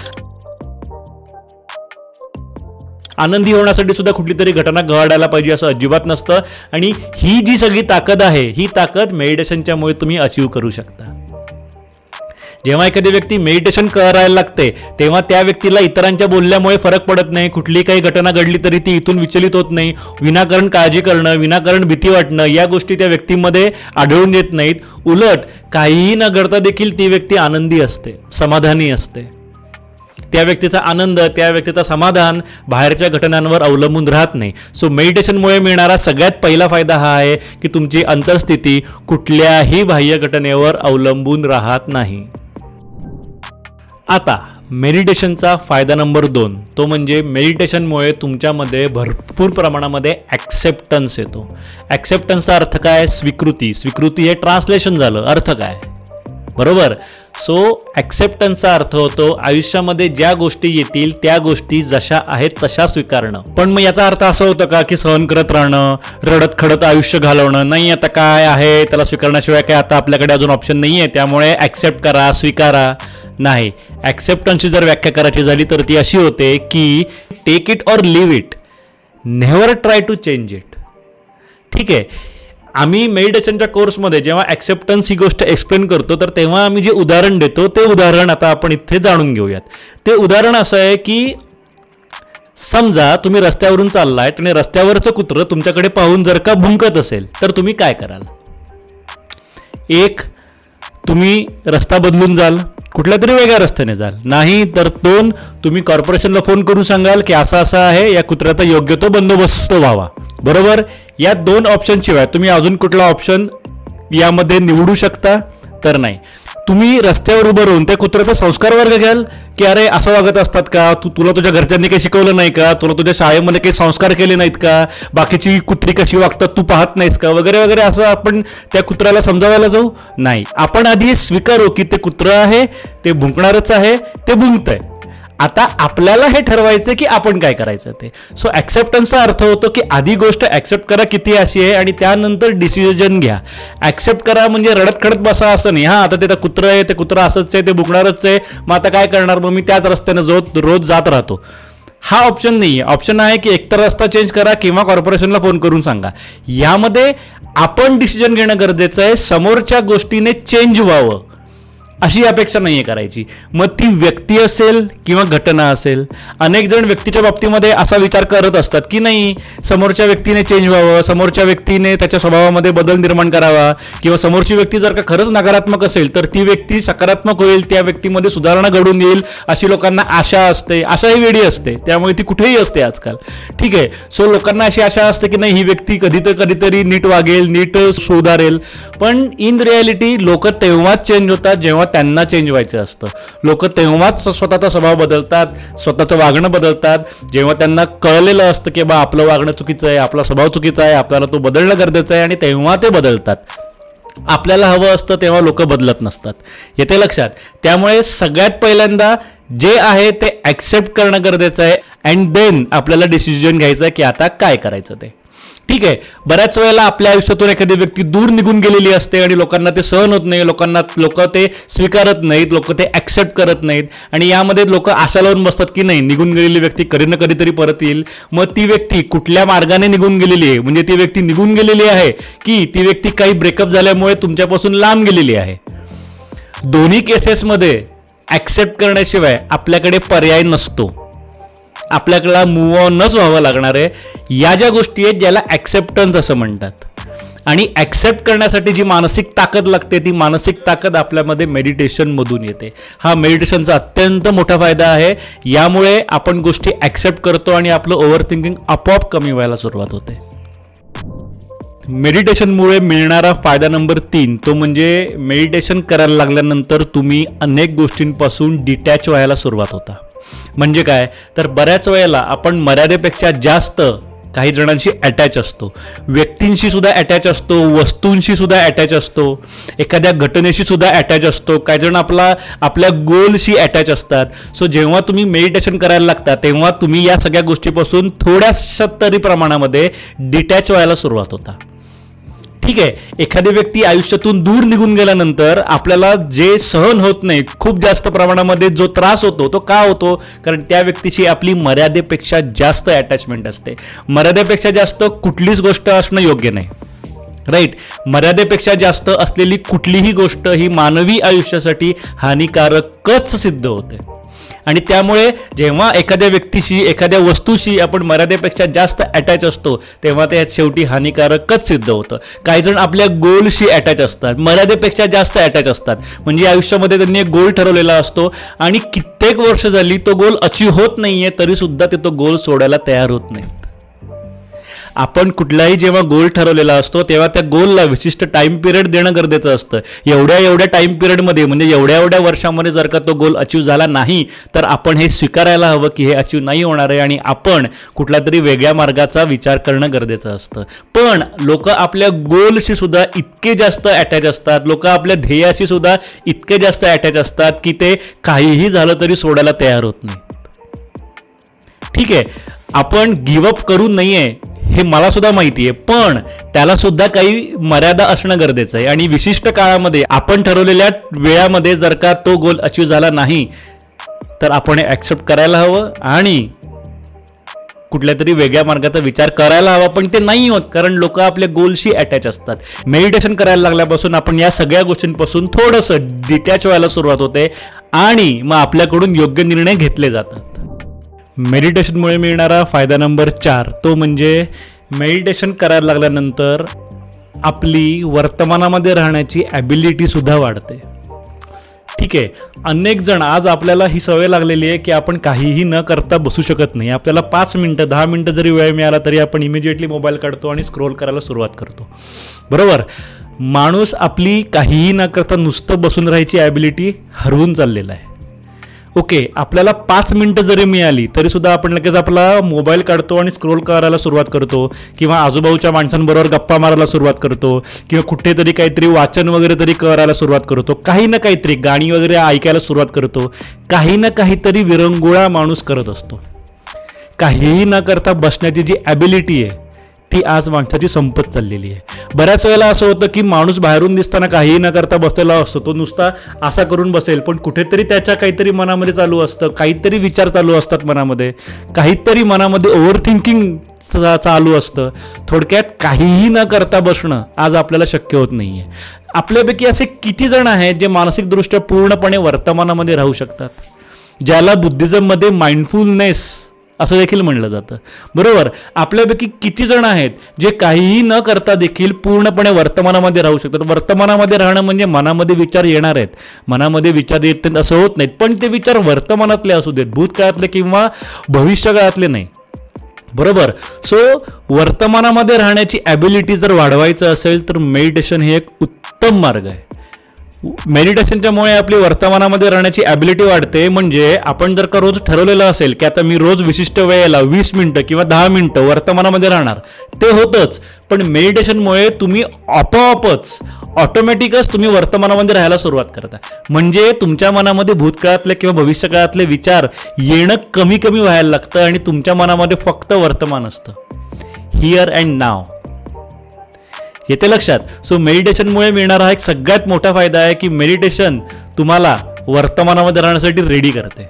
आनंदी होण्यासाठी सुद्धा कुठली तरी घटना घडायला पाहिजे असं अजिबात नसतं. आणि ही जी सगळी ताकद आहे ही ताकद मेडिटेशनच्यामुळे तुम्ही अचीव करू शकता. जेव्हा एखादी व्यक्ती मेडिटेशन करायला लागते तेव्हा त्या व्यक्तीला इतरांच्या बोलल्यामुळे फरक पडत नाही. कुठली काही घटना घडली तरी ती इथून विचलित होत नाही. विनाकारण काळजी करणं, विनाकारण भीती वाटणं या गोष्टी त्या व्यक्तीमध्ये आढळून येत नाहीत. उलट काहीही न घडता देखील ती व्यक्ती आनंदी असते, समाधानी असते. त्या व्यक्तीचा आनंद, त्या व्यक्तीचा समाधान बाहेरच्या घटनांवर अवलंबून राहत नाही. सो मेडिटेशनमुळे मिळणारा सगळ्यात पहिला फायदा हा आहे की तुमची अंतर्स्थिती कुठल्याही बाह्य घटनेवर अवलंबून राहत नाही. आता मेडिटेशनचा फायदा नंबर 2, तो म्हणजे मेडिटेशनमुळे तुमच्यामध्ये भरपूर प्रमाणामध्ये ॲक्सेप्टन्स येतो. ॲक्सेप्टन्सचा अर्थ काय? स्वीकृती. स्वीकृती हे ट्रान्सलेशन झालं. अर्थ काय? बरोबर. सो ॲक्सेप्टन्सचा अर्थ होतो आयुष्यामध्ये ज्या गोष्टी येतील त्या गोष्टी जशा आहेत तशा स्वीकारणं. पण मग याचा अर्थ असं होतं का की सहन करत राहणं, रडत खडत आयुष्य घालवणं? नाही, आता काय आहे त्याला स्वीकारण्याशिवाय काय आता आपल्याकडे अजून ऑप्शन नाही आहे, त्यामुळे ॲक्सेप्ट करा, स्वीकारा. नाही, ॲक्सेप्टन्सची जर व्याख्या करायची झाली तर ती अशी होते की take it or leave it, never try to change it. ठीक आहे, आम्ही मेडिटेशनच्या कोर्समध्ये जेव्हा ॲक्सेप्टन्स ही गोष्ट एक्सप्लेन करतो तर तेव्हा आम्ही जे उदाहरण देतो ते उदाहरण आता आपण इथे जाणून घेऊयात. ते उदाहरण असं आहे की समजा तुम्ही रस्त्यावरून चाललाय आणि रस्त्यावरचं कुत्रं तुमच्याकडे पाहून जर का भुंकत असेल तर तुम्ही काय कराल? एक, तुम्ही रस्ता बदलून जाल, कुठल्या तरी वेगळ्या रस्त्याने जाल. नाही तर 2, तुम्ही कॉर्पोरेशनला फोन करून सांगाल की असं आहे, या कुत्र्याचा योग्य तो बंदोबस्त व्हावा. बरोबर. या 2 ऑप्शन शिवाय तुम्ही अजून कुठला ऑप्शन यामध्ये निवडू शकता? तर नाही. तुम्ही रस्त्यावर उभं राहून त्या कुत्र्याचा संस्कार वर्ग घ्याल की अरे असं वागत असतात का, तुला तुझ्या घरच्यांनी काही शिकवलं नाही का, तुला तुझ्या शाळेमध्ये काही संस्कार केले नाहीत का, बाकीची कुत्री कशी वागतात तू पाहत नाहीस का, वगैरे वगैरे, असं आपण त्या कुत्र्याला समजावायला जाऊ? नाही. आपण आधी स्वीकारू की ते कुत्रं आहे, ते भुंकणारच आहे, ते भुंकतंय. आता आपल्याला हे ठरवायचं की आपण काय करायचं ते. सो ॲक्सेप्टन्सचा अर्थ होतो की आधी गोष्ट ॲक्सेप्ट करा किती अशी आहे आणि त्यानंतर डिसिजन घ्या. ॲक्सेप्ट करा म्हणजे रडत खडत बसा असं नाही. हां, आता ते कुत्रं आहे, ते कुत्रं असंच आहे, ते बुकणारच आहे, मग आता काय करणार, मग मी त्याच रस्त्यानं रोज जात राहतो. हा ऑप्शन नाही आहे. ऑप्शन आहे की एकतर रस्ता चेंज करा किंवा कॉर्पोरेशनला फोन करून सांगा. यामध्ये आपण डिसिजन घेणं गरजेचं आहे. समोरच्या गोष्टीने चेंज व्हावं अशी अपेक्षा नाही आहे करायची. मग ती व्यक्ती असेल किंवा घटना असेल. अनेक जण व्यक्तीच्या बाबतीमध्ये असा विचार करत असतात की नाही, समोरच्या व्यक्तीने चेंज व्हावं, समोरच्या व्यक्तीने त्याच्या स्वभावामध्ये बदल निर्माण करावा, किंवा समोरची व्यक्ती जर का खरंच नकारात्मक असेल तर ती व्यक्ती सकारात्मक होईल, त्या व्यक्तीमध्ये सुधारणा घडून येईल अशी लोकांना आशा असते. आशा ही वेडी असते, त्यामुळे ती कुठेही असते आजकाल. ठीक आहे. सो लोकांना अशी आशा असते की नाही, ही व्यक्ती कधीतरी नीट वागेल, नीट सुधारेल. पण इन रियालिटी लोक तेव्हाच चेंज होतात जेव्हा त्यांना चेंज व्हायचं असतं. लोक तेव्हाच स्वतःचा स्वभाव बदलतात, स्वतःचं वागणं बदलतात जेव्हा त्यांना कळलेलं असतं की बा आपलं वागणं चुकीचं आहे, आपला स्वभाव चुकीचा आहे, आपल्याला तो बदलणं गरजेचं आहे, आणि तेव्हा ते बदलतात. आपल्याला हवं असतं तेव्हा लोक बदलत नसतात. येते लक्षात. त्यामुळे सगळ्यात पहिल्यांदा जे आहे ते ॲक्सेप्ट करणं गरजेचं आहे, अँड देन आपल्याला डिसिजन घ्यायचं आहे की आता काय करायचं ते. ठीक आहे. बऱ्याच वेळेला आपल्या आयुष्यातून एखादी व्यक्ती दूर निघून गेलेली असते आणि लोकांना ते सहन होत नाही, लोक ते स्वीकारत नाहीत, लोक ते ॲक्सेप्ट करत नाहीत, आणि यामध्ये लोक आशा लावून बसतात की नाही, निघून गेलेली व्यक्ती कधी ना कधीतरी परत येईल. मग ती व्यक्ती कुठल्या मार्गाने निघून गेलेली आहे, म्हणजे ती व्यक्ती निघून गेलेली आहे की ती व्यक्ती काही ब्रेकअप झाल्यामुळे तुमच्यापासून लांब गेलेली आहे. दोन्ही केसेसमध्ये ॲक्सेप्ट करण्याशिवाय आपल्याकडे पर्याय नसतो. आपल्याकडे मूव्ह ऑनच व्हावं लागणार आहे. या ज्या गोष्टी आहेत ज्याला ॲक्सेप्टन्स असं म्हणतात. आणि ॲक्सेप्ट करण्यासाठी जी मानसिक ताकद लागते ती मानसिक ताकद आपल्यामध्ये मेडिटेशनमधून येते. हा मेडिटेशनचा अत्यंत मोठा फायदा आहे. यामुळे आपण गोष्टी ॲक्सेप्ट करतो आणि आपलं ओव्हर थिंकिंग आपोआप कमी व्हायला सुरुवात होते. मेडिटेशनमुळे मिळणारा फायदा नंबर 3 तो म्हणजे मेडिटेशन करायला लागल्यानंतर तुम्ही अनेक गोष्टींपासून डिटॅच व्हायला सुरुवात होता. म्हणजे काय तर बऱ्याच वेळेला आपण मर्यादेपेक्षा जास्त काही जणांशी अटॅच असतो. व्यक्तींशी सुद्धा अटॅच असतो, वस्तूंशी सुद्धा अटॅच असतो, एखाद्या घटनेशी सुद्धा अटॅच असतो. काही जण आपल्या गोलशी अटॅच असतात. सो जेव्हा तुम्ही मेडिटेशन करायला लागता तेव्हा तुम्ही या सगळ्या गोष्टीपासून थोड्याशा तरी प्रमाणामध्ये डिटॅच व्हायला सुरुवात होता. ठीक आहे. एखादी व्यक्ती आयुष्यातून दूर निघून गेल्यानंतर आपल्याला जे सहन होत नाही, खूप जास्त प्रमाणामध्ये जो त्रास होतो तो का होतो, कारण त्या व्यक्तीची आपली मर्यादेपेक्षा जास्त अटॅचमेंट असते. मर्यादेपेक्षा जास्त कुठलीच गोष्ट असणं योग्य नाही. राईट. मर्यादेपेक्षा जास्त असलेली कुठलीही गोष्ट ही मानवी आयुष्यासाठी हानिकारकच सिद्ध होते. आणि त्यामुळे जेव्हा एखाद्या व्यक्तीशी एखाद्या वस्तूशी आपण मर्यादेपेक्षा जास्त अटॅच असतो तेव्हा ते शेवटी हानिकारकच सिद्ध होतं. काही जण आपल्या गोलशी अटॅच असतात, मर्यादेपेक्षा जास्त अटॅच असतात. म्हणजे आयुष्यामध्ये त्यांनी एक गोल ठरवलेला असतो आणि कित्येक वर्ष झाली तो गोल अचीव होत नाहीये तरी सुद्धा ते तो गोल सोडायला तयार होत नाही. आपण कुठलाही जेव्हा गोल ठरवलेला असतो तेव्हा त्या गोलला विशिष्ट टाइम पिरियड देणं गरजेचं असतं. एवढ्या टाइम पिरियडमध्ये म्हणजे एवढ्या वर्षामध्ये जर का तो गोल अचीव झाला नाही तर आपण हे स्वीकारायला हवं की हे अचीव नाही होणार आहे आणि आपण कुठल्या तरी वेगळ्या मार्गाचा विचार करणं गरजेचं असतं. पण लोक आपल्या गोलशी सुद्धा इतके जास्त अटॅच असतात, लोक आपल्या ध्येयाशी सुद्धा इतके जास्त अटॅच असतात की ते काहीही झालं तरी सोडायला तयार होत नाही. ठीक आहे. आपण गिव्हअप करू नये हे मला सुद्धा माहिती आहे, पण त्याला सुद्धा काही मर्यादा असणं गरजेचं आहे. आणि विशिष्ट काळामध्ये आपण ठरवलेल्या वेळामध्ये जर का तो गोल अचीव झाला नाही तर आपण हे ॲक्सेप्ट करायला हवं आणि कुठल्या तरी वेगळ्या मार्गाचा विचार करायला हवा. पण ते नाही होत कारण लोक आपल्या गोलशी अटॅच असतात. मेडिटेशन करायला लागल्यापासून आपण या सगळ्या गोष्टींपासून थोडंसं डिटॅच व्हायला सुरुवात होते आणि मग आपल्याकडून योग्य निर्णय घेतले जातात. मेडिटेशनमुळे मिळणारा फायदा नंबर 4 तो म्हणजे मेडिटेशन करायला लागल्यानंतर आपली वर्तमानामध्ये राहण्याची ॲबिलिटी सुद्धा वाढते. ठीक आहे. अनेक जण आज आपल्याला ही सवय लागलेली आहे की आपण काहीही न करता बसू शकत नाही. आपल्याला 5 मिनटं 10 मिनटं जरी वेळ मिळाला तरी आपण इमिजिएटली मोबाईल काढतो आणि स्क्रोल करायला सुरुवात करतो. बरोबर. माणूस आपली काहीही न करता नुसतं बसून राहायची ॲबिलिटी हरवून चाललेला आहे. ओके, आपल्याला 5 मिनिटं जरी मिळाली तरी सुद्धा आपण लगेच आपला मोबाईल काढतो आणि स्क्रोल करायला सुरुवात करतो, किंवा आजूबाजूच्या माणसांबरोबर गप्पा मारायला सुरुवात करतो, किंवा कुठेतरी काहीतरी वाचन वगैरे तरी करायला सुरुवात करतो, काही ना काहीतरी गाणी वगैरे ऐकायला सुरुवात करतो, काही ना काहीतरी विरंगुळा माणूस करत असतो. काहीही न करता बसण्याची जी ॲबिलिटी आहे ती आज माणसाची संपत चाललेली आहे. बऱ्याच वेळेला असं होतं की माणूस बाहेरून दिसताना काहीही न करता बसलेला असतो, तो नुसता असा करून बसेल, पण कुठेतरी त्याच्या काहीतरी मनामध्ये चालू असतं, काहीतरी विचार चालू असतात मनामध्ये, काहीतरी मनामध्ये ओव्हर थिंकिंग चालू असतं. थोडक्यात काहीही न करता बसणं आज आपल्याला शक्य होत नाही आहे. आपल्यापैकी असे किती जण आहेत जे मानसिकदृष्ट्या पूर्णपणे वर्तमानामध्ये राहू शकतात, ज्याला बुद्धिझममध्ये माइंडफुलनेस असं देखील म्हणलं जातं, बरोबर. आपल्यापैकी किती जण आहेत जे काहीही न करता देखील पूर्णपणे वर्तमानामध्ये राहू शकतात. वर्तमानामध्ये राहणं म्हणजे मनामध्ये विचार येणार आहेत, मनामध्ये विचार येत नाहीत असं होत नाहीत, पण ते विचार वर्तमानातले असू देत, भूतकाळातले किंवा भविष्यकाळातले नाही, बरोबर. सो वर्तमानामध्ये राहण्याची ॲबिलिटी जर वाढवायचं असेल तर मेडिटेशन हे एक उत्तम मार्ग आहे. मेडिटेशनच्यामुळे आपली वर्तमानामध्ये राहण्याची ॲबिलिटी वाढते. म्हणजे आपण जर का रोज ठरवलेलं असेल की आता मी रोज विशिष्ट वेळेला 20 मिनिटं किंवा 10 मिनिटं वर्तमानामध्ये राहणार, ते होतंच. पण मेडिटेशनमुळे तुम्ही आपोआपच ऑटोमॅटिकच तुम्ही वर्तमानामध्ये राहायला सुरुवात करता. म्हणजे तुमच्या मनामध्ये भूतकाळातले किंवा भविष्यकाळातले विचार येणं कमी कमी व्हायला लागतं आणि तुमच्या मनामध्ये फक्त वर्तमान असतं, हिअर अँड नाव. येते लक्षात. सो मेडिटेशनमुळे मिळणारा हा एक सगळ्यात मोठा फायदा आहे की मेडिटेशन तुम्हाला वर्तमानामध्ये राहण्यासाठी रेडी करते.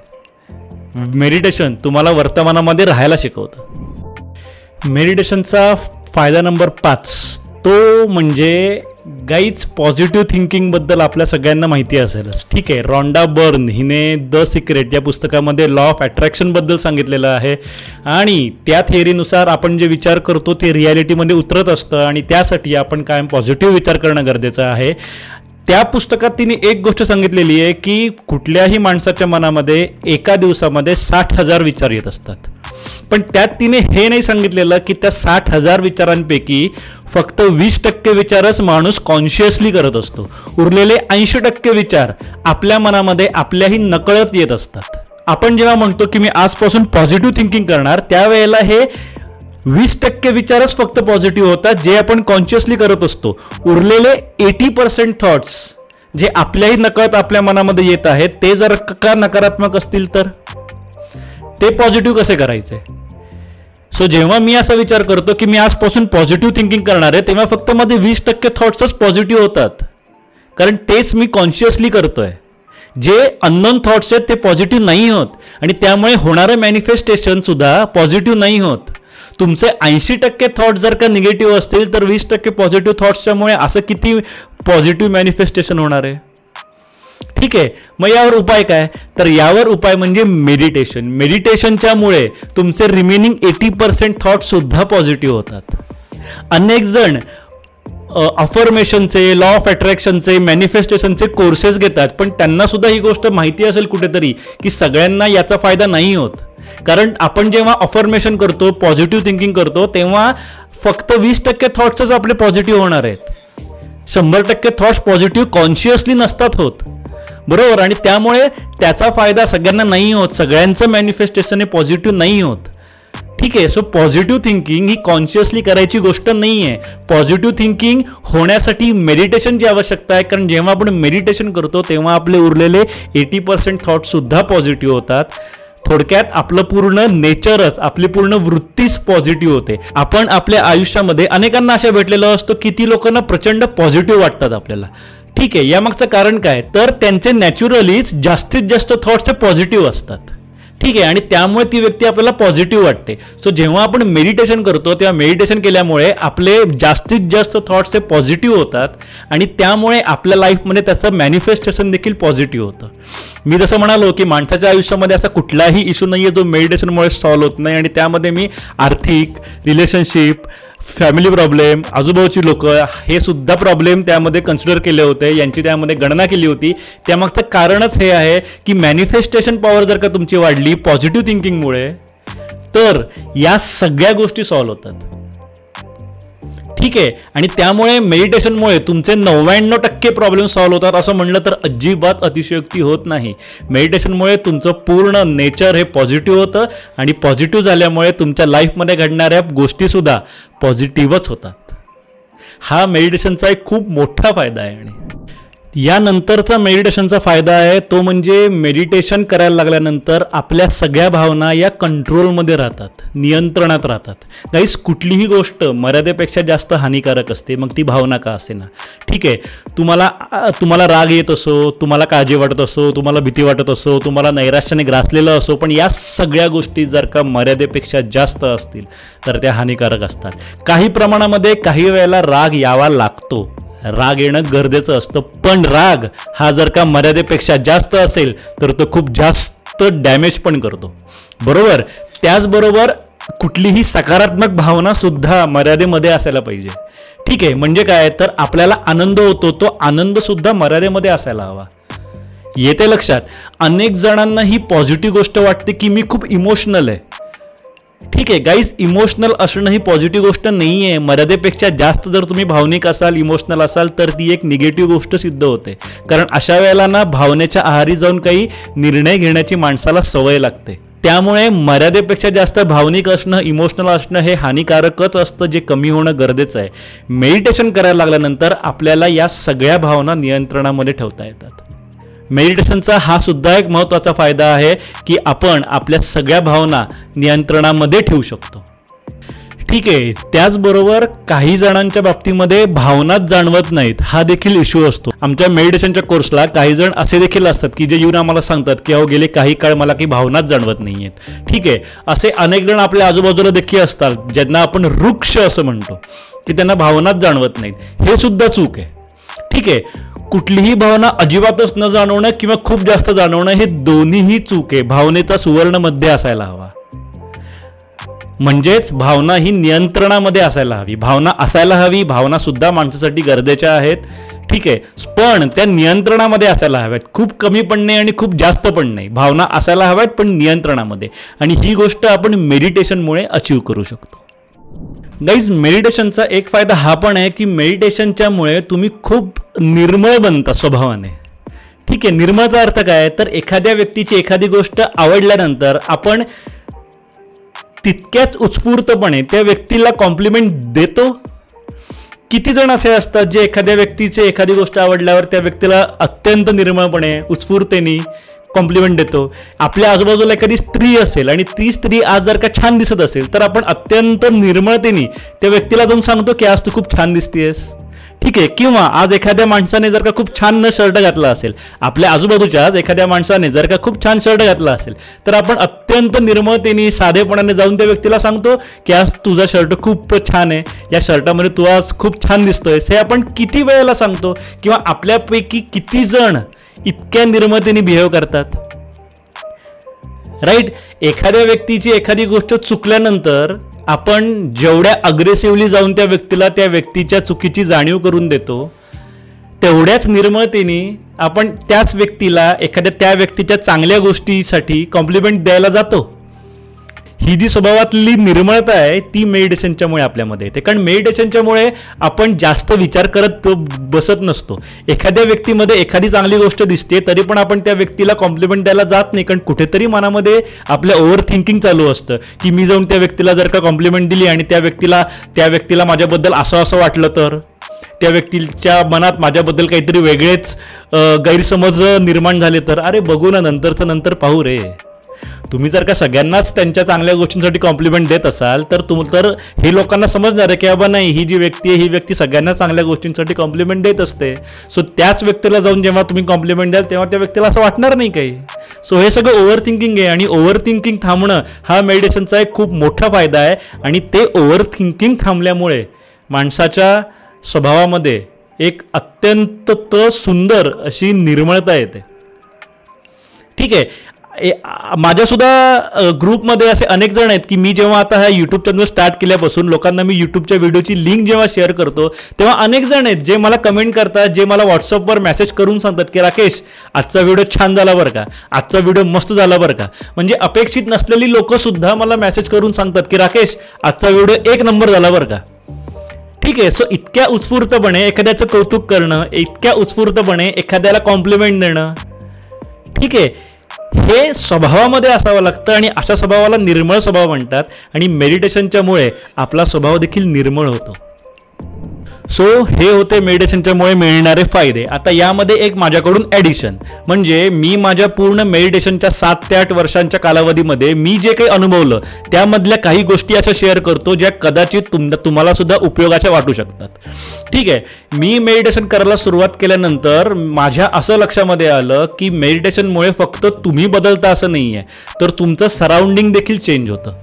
मेडिटेशन तुम्हाला वर्तमानामध्ये राहायला शिकवतं. मेडिटेशनचा फायदा नंबर 5 तो म्हणजे गाईज पॉझिटिव्ह थिंकिंगबद्दल आपल्या सगळ्यांना माहिती असेलच, ठीक आहे. रॉन्डा बर्न हिने द सिक्रेट या पुस्तकामध्ये लॉ ऑफ अट्रॅक्शनबद्दल सांगितलेलं आहे आणि त्या थिअरीनुसार आपण जे विचार करतो ते रियालिटीमध्ये उतरत असतं आणि त्यासाठी आपण कायम पॉझिटिव्ह विचार करणं गरजेचं आहे. त्या पुस्तकात तिने एक गोष्ट सांगितलेली आहे की कुठल्याही माणसाच्या मनामध्ये एका दिवसामध्ये 60,000 विचार येत असतात, पण त्यात तिने हे नाही सांगितलेलं की त्या 60,000 विचारांपैकी फक्त 20% विचारच माणूस कॉन्शियसली करत असतो. उरलेले 80% विचार आपल्या मनामध्ये आपल्याही नकळत येत असतात. आपण जेव्हा म्हणतो की मी आजपासून पॉझिटिव्ह थिंकिंग करणार, त्यावेळेला हे 20% विचारच फक्त पॉझिटिव्ह होतात जे आपण कॉन्शियसली करत असतो. उरलेले 80% थॉट्स जे आपल्याही नकळत आपल्या मनामध्ये येत आहेत ते जर का नकारात्मक असतील तर ते पॉझिटिव्ह कसे करायचे. सो जेव्हा मी असा विचार करतो की मी आजपासून पॉझिटिव्ह थिंकिंग करणार आहे, तेव्हा फक्त मध्ये 20% थॉट्सच पॉझिटिव्ह होतात, कारण तेच मी कॉन्शियसली करतोय. जे अननोन थॉट्स आहेत ते पॉझिटिव्ह नाही होत आणि त्यामुळे होणारं मॅनिफेस्टेशन सुद्धा पॉझिटिव्ह नाही होत. तुमचे 80% थॉट्स जर का निगेटिव्ह असतील तर 20% पॉझिटिव्ह थॉट्सच्यामुळे असं किती पॉझिटिव्ह मॅनिफेस्टेशन होणार आहे. ठीक आहे, मग यावर उपाय काय, तर यावर उपाय म्हणजे मेडिटेशन. मेडिटेशनच्यामुळे तुमचे रिमेनिंग 80% थॉट्स सुद्धा पॉझिटिव्ह होतात. अनेक जण अफर्मेशनचे, लॉ ऑफ अट्रॅक्शनचे, मॅनिफेस्टेशनचे कोर्सेस घेतात, पण त्यांना सुद्धा ही गोष्ट माहिती असेल कुठेतरी की सगळ्यांना याचा फायदा नाही होत. कारण आपण जेव्हा अफर्मेशन करतो, पॉझिटिव्ह थिंकिंग करतो, तेव्हा फक्त 20% थॉट्सच आपले पॉझिटिव्ह होणार आहेत. 100% थॉट्स पॉझिटिव्ह कॉन्शियसली नसतात होत, बरोबर. आणि त्यामुळे त्याचा फायदा सगळ्यांना नाही होत, सगळ्यांचं मॅनिफेस्टेशन हे पॉझिटिव्ह नाही होत. ठीक आहे. सो पॉझिटिव्ह थिंकिंग ही कॉन्शियसली करायची गोष्ट नाही आहे. पॉझिटिव्ह थिंकिंग होण्यासाठी मेडिटेशनची आवश्यकता आहे, कारण जेव्हा आपण मेडिटेशन करतो तेव्हा आपले उरलेले 80% थॉट्स सुद्धा पॉझिटिव्ह होतात. थोडक्यात आपलं पूर्ण नेचरच, आपली पूर्ण वृत्तीच पॉझिटिव्ह होते. आपण आपल्या आयुष्यामध्ये अनेकांना अशा भेटलेलं असतो की ती लोकांना प्रचंड पॉझिटिव्ह वाटतात आपल्याला. ठीक आहे, यामागचं कारण काय, तर त्यांचे नॅचरलीच जास्तीत जास्त थॉट्स हे पॉझिटिव्ह असतात. ठीक आहे, आणि त्यामुळे ती व्यक्ती आपल्याला पॉझिटिव्ह वाटते. सो जेव्हा आपण मेडिटेशन करतो तेव्हा मेडिटेशन केल्यामुळे आपले जास्तीत जास्त थॉट्स हे पॉझिटिव्ह होतात आणि त्यामुळे आपल्या लाईफमध्ये त्याचं मॅनिफेस्टेशन देखील पॉझिटिव्ह होतं. मी जसं म्हणालो की माणसाच्या आयुष्यामध्ये असा कुठलाही इश्यू नाही आहे जो मेडिटेशनमुळे सॉल्व्ह होत नाही, आणि त्यामध्ये मी आर्थिक, रिलेशनशिप, फॅमिली प्रॉब्लेम, आजूबाजूची लोक, हे सुद्धा प्रॉब्लेम त्यामध्ये कन्सिडर केले होते, यांची त्यामध्ये गणना केली होती. त्यामागचं कारणच हे आहे की मॅनिफेस्टेशन पॉवर जर का तुमची वाढली पॉझिटिव्ह थिंकिंगमुळे, तर या सगळ्या गोष्टी सॉल्व्ह होतात. ठीक आहे. आणि त्यामुळे मेडिटेशनमुळे तुमचे 99% प्रॉब्लेम सॉल्व्ह होतात असं म्हणलं तर अजिबात अतिशयोक्ती होत नाही. मेडिटेशनमुळे तुमचं पूर्ण नेचर हे पॉझिटिव्ह होतं आणि पॉझिटिव्ह झाल्यामुळे तुमच्या लाईफमध्ये घडणाऱ्या गोष्टीसुद्धा पॉझिटिव्हच होतात. हा मेडिटेशनचा एक खूप मोठा फायदा आहे. आणि यानंतरचा मेडिटेशनचा फायदा आहे तो म्हणजे मेडिटेशन करायला लागल्यानंतर आपल्या सगळ्या भावना या कंट्रोलमध्ये राहतात, नियंत्रणात राहतात. गाईस, कुठलीही गोष्ट मर्यादेपेक्षा जास्त हानिकारक असते, मग ती भावना का असे ना. ठीक आहे, तुम्हाला राग येत असो, तुम्हाला काळजी वाटत असो, तुम्हाला भीती वाटत असो, तुम्हाला नैराश्याने ग्रासलेलं असो, पण या सगळ्या गोष्टी जर का मर्यादेपेक्षा जास्त असतील तर त्या हानिकारक असतात. काही प्रमाणामध्ये काही वेळेला राग यावा लागतो, राग येणं गरजेचं असतं, पण राग हा जर का मर्यादेपेक्षा जास्त असेल तर तो खूप जास्त डॅमेज पण करतो. बरोबर. त्याचबरोबर कुठलीही सकारात्मक भावना सुद्धा मर्यादेमध्ये असायला पाहिजे. ठीक आहे, म्हणजे काय तर आपल्याला आनंद होतो, तो आनंद सुद्धा मर्यादेमध्ये असायला हवा. येते लक्षात. अनेक जणांना ही पॉझिटिव्ह गोष्ट वाटते की मी खूप इमोशनल आहे. ठीक आहे गाईज, इमोशनल असणं ही पॉझिटिव्ह गोष्ट नाही आहे. मर्यादेपेक्षा जास्त जर तुम्ही भावनिक असाल, इमोशनल असाल तर ती एक निगेटिव्ह गोष्ट सिद्ध होते. कारण अशा वेळेला ना भावनेच्या आहारी जाऊन काही निर्णय घेण्याची माणसाला सवय लागते. त्यामुळे मर्यादेपेक्षा जास्त भावनिक असणं, इमोशनल असणं हे हानिकारकच असतं, जे कमी होणं गरजेचं आहे. मेडिटेशन करायला लागल्यानंतर आपल्याला या सगळ्या भावना नियंत्रणामध्ये ठेवता येतात. मेडिटेशनचा हा सुद्धा एक महत्त्वाचा फायदा आहे की आपण आपल्या सगळ्या भावना नियंत्रणामध्ये ठेवू शकतो. ठीक आहे. त्याचबरोबर काही जणांच्या बाबतीमध्ये भावनाच जाणवत नाहीत, हा देखील इश्यू असतो. आमच्या मेडिटेशनच्या कोर्सला काही जण असे देखील असतात की जे येऊन आम्हाला सांगतात की अहो गेले काही काळ मला काही भावनाच जाणवत नाही आहेत. ठीक आहे, असे अनेक जण आपल्या आजूबाजूला देखील असतात ज्यांना आपण वृक्ष असं म्हणतो की त्यांना भावनाच जाणवत नाहीत. हे सुद्धा चूक आहे. ठीक आहे, कुठलीही भावना अजिबातच न जाणवणं किंवा खूप जास्त जाणवणं हे दोन्हीही चूक आहे. भावनेचा सुवर्ण मध्ये असायला हवा. म्हणजेच भावना ही नियंत्रणामध्ये असायला हवी. भावना असायला हवी, भावना सुद्धा माणसासाठी गरजेच्या आहेत. ठीक आहे, पण त्या नियंत्रणामध्ये असायला हव्यात. खूप कमी पण नाही आणि खूप जास्त पण नाही. भावना असायला हव्यात पण नियंत्रणामध्ये. आणि ही गोष्ट आपण मेडिटेशनमुळे अचीव करू शकतो. गाईज, मेडिटेशनचा एक फायदा हा पण आहे की मेडिटेशनच्यामुळे तुम्ही खूप निर्मळ बनता स्वभावाने. ठीक आहे, निर्मळचा अर्थ काय तर एखाद्या व्यक्तीची एखादी गोष्ट आवडल्यानंतर आपण तितक्याच उत्स्फूर्तपणे त्या व्यक्तीला कॉम्प्लिमेंट देतो. किती जण असे असतात जे एखाद्या व्यक्तीचे एखादी गोष्ट आवडल्यावर त्या व्यक्तीला अत्यंत निर्मळपणे, उत्स्फूर्तेने कॉम्प्लिमेंट देतो. आपल्या आजूबाजूला एखादी स्त्री असेल आणि ती स्त्री आज जर का छान दिसत असेल तर आपण अत्यंत निर्मळतेने त्या व्यक्तीला जाऊन सांगतो की आज तू खूप छान दिसतेस. ठीक आहे, किंवा आज एखाद्या माणसाने जर का खूप छान न शर्ट घातला असेल, आपल्या आजूबाजूच्याच एखाद्या माणसाने जर का खूप छान शर्ट घातला असेल तर आपण अत्यंत निर्मळतेने, साधेपणाने जाऊन त्या व्यक्तीला सांगतो की आज तुझा शर्ट खूप छान आहे, या शर्टामध्ये तू आज खूप छान दिसतोयस. हे आपण किती वेळेला सांगतो, किंवा आपल्यापैकी किती जण इतक्या निर्मळतेने बिहेव करतात. राईट. एखाद्या व्यक्तीची एखादी गोष्ट चुकल्यानंतर आपण जेवढ्या अग्रेसिव्हली जाऊन त्या व्यक्तीला त्या व्यक्तीच्या चुकीची जाणीव करून देतो, तेवढ्याच निर्मळतेने आपण त्याच व्यक्तीला एखाद्या त्या व्यक्तीच्या चांगल्या गोष्टीसाठी कॉम्प्लिमेंट द्यायला जातो. ही जी स्वभावातली निर्मळता आहे ती मेडिटेशनच्यामुळे आपल्यामध्ये येते. कारण मेडिटेशनच्यामुळे आपण जास्त विचार करत बसत नसतो. एखाद्या व्यक्तीमध्ये एखादी चांगली गोष्ट दिसते तरी पण आपण त्या व्यक्तीला कॉम्प्लिमेंट द्यायला जात नाही, कारण कुठेतरी मनामध्ये आपल्या ओव्हर थिंकिंग चालू असतं की मी जाऊन त्या व्यक्तीला जर का कॉम्प्लिमेंट दिली आणि त्या व्यक्तीला माझ्याबद्दल असं वाटलं तर, त्या व्यक्तीच्या मनात माझ्याबद्दल काहीतरी वेगळेच गैरसमज निर्माण झाले तर, अरे बघू ना, नंतरचं नंतर पाहू रे. तुम्ही जर का सगळ्यांनाच त्यांच्या चांगल्या गोष्टींसाठी कॉम्प्लिमेंट देत असाल तर हे लोकांना समजणार आहे की बाबा नाही, ही जी व्यक्ती आहे ही व्यक्ती सगळ्यांना चांगल्या गोष्टींसाठी कॉम्प्लिमेंट देत असते. सो त्याच व्यक्तीला जाऊन जेव्हा तुम्ही कॉम्प्लिमेंट द्याल तेव्हा त्या व्यक्तीला असं वाटणार नाही काही. सो हे सगळं ओव्हर थिंकिंग आहे. आणि ओव्हर थिंकिंग थांबणं हा मेडिटेशनचा एक खूप मोठा फायदा आहे. आणि ते ओव्हर थिंकिंग थांबल्यामुळे माणसाच्या स्वभावामध्ये एक अत्यंत सुंदर अशी निर्मळता येते. ठीक आहे. माझ्यासुद्धा ग्रुपमध्ये असे अनेक जण आहेत की मी जेव्हा आता हा यूट्यूब चॅनल स्टार्ट केल्यापासून लोकांना मी यूट्यूबच्या व्हिडिओची लिंक जेव्हा शेअर करतो तेव्हा अनेक जण आहेत जे मला कमेंट करतात, जे मला व्हॉट्सअपवर मेसेज करून सांगतात की राकेश आजचा व्हिडिओ छान झाला बरं का, आजचा व्हिडिओ मस्त झाला बरं का. म्हणजे अपेक्षित नसलेली लोकंसुद्धा मला मेसेज करून सांगतात की राकेश आजचा व्हिडिओ एक नंबर झाला बरं का. ठीक ठीक आहे. सो इतक्या उत्स्फूर्तपणे एखाद्याचं कौतुक करणं, इतक्या उत्स्फूर्तपणे एखाद्याला कॉम्प्लिमेंट देणं, ठीक आहे, हे स्वभावामध्ये असावं लागतं आणि अशा स्वभावाला निर्मळ स्वभाव म्हणतात. आणि मेडिटेशनच्यामुळे आपला स्वभाव देखील निर्मळ होतो. सो हे होते मेडिटेशनच्यामुळे मिळणारे फायदे. आता यामध्ये एक माझ्याकडून ॲडिशन, म्हणजे मी माझ्या पूर्ण मेडिटेशनच्या 7 ते 8 वर्षांच्या कालावधीमध्ये मी जे काही अनुभवलं त्यामधल्या काही गोष्टी अशा शेअर करतो ज्या कदाचित तुम्हाला सुद्धा उपयोगाच्या वाटू शकतात. ठीक आहे. मी मेडिटेशन करायला सुरुवात केल्यानंतर माझ्या असं लक्षामध्ये आलं की मेडिटेशनमुळे फक्त तुम्ही बदलता असं नाही आहे, तर तुमचं सराउंडिंग देखील चेंज होतं.